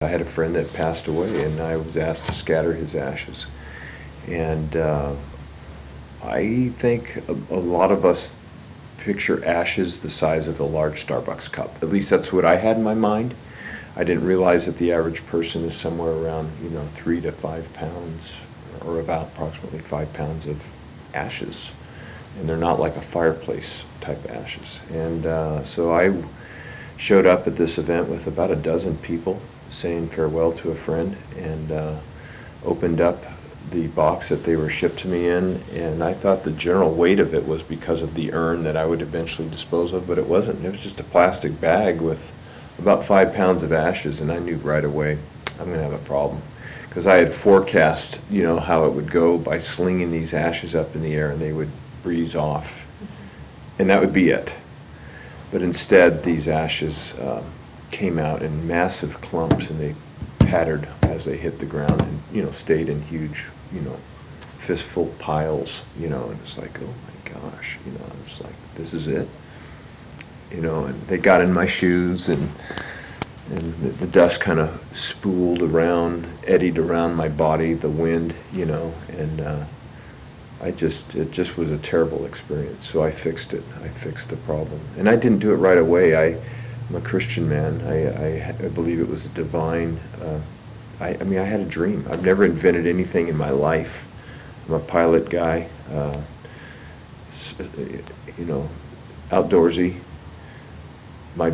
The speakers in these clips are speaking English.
I had a friend that passed away, and I was asked to scatter his ashes. And I think a lot of us picture ashes the size of a large Starbucks cup. At least that's what I had in my mind. I didn't realize that the average person is somewhere around, 3 to 5 pounds, or about approximately 5 pounds of ashes. And they're not like a fireplace type ashes. And so I showed up at this event with about a dozen people saying farewell to a friend, and opened up the box that they were shipped to me in, and I thought the general weight of it was because of the urn that I would eventually dispose of, but it wasn't. It was just a plastic bag with about 5 pounds of ashes, and I knew right away I'm going to have a problem, because I had forecast, how it would go by slinging these ashes up in the air, and they would breeze off, and that would be it. But instead, these ashes came out in massive clumps, and they pattered as they hit the ground, and stayed in huge, fistful piles, and it's like, oh my gosh, it's like, this is it, and they got in my shoes, and the dust kind of spooled around, eddied around my body, the wind, and it just was a terrible experience. So I fixed it. I fixed the problem, and I didn't do it right away. I'm a Christian man. I believe it was a divine. I had a dream. I've never invented anything in my life. I'm a pilot guy, outdoorsy. My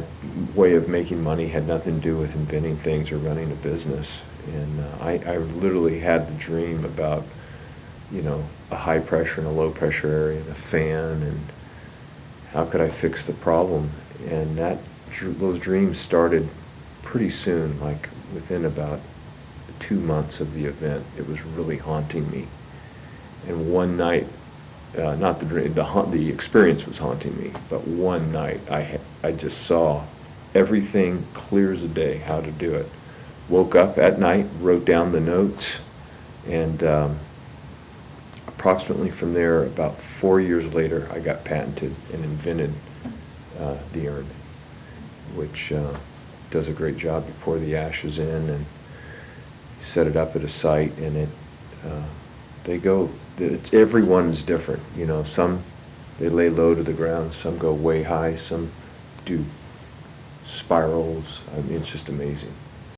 way of making money had nothing to do with inventing things or running a business. And I literally had the dream about, a high pressure and a low pressure area and a fan, and how could I fix the problem? And those dreams started pretty soon, like within about 2 months of the event. It was really haunting me. And one night, not the dream, the experience was haunting me, but one night I just saw everything clear as a day, how to do it. Woke up at night, wrote down the notes, and approximately from there, about 4 years later, I got patented and invented the urn, which does a great job. You pour the ashes in and set it up at a site, and everyone's different. Some they lay low to the ground, some go way high, some do spirals. It's just amazing.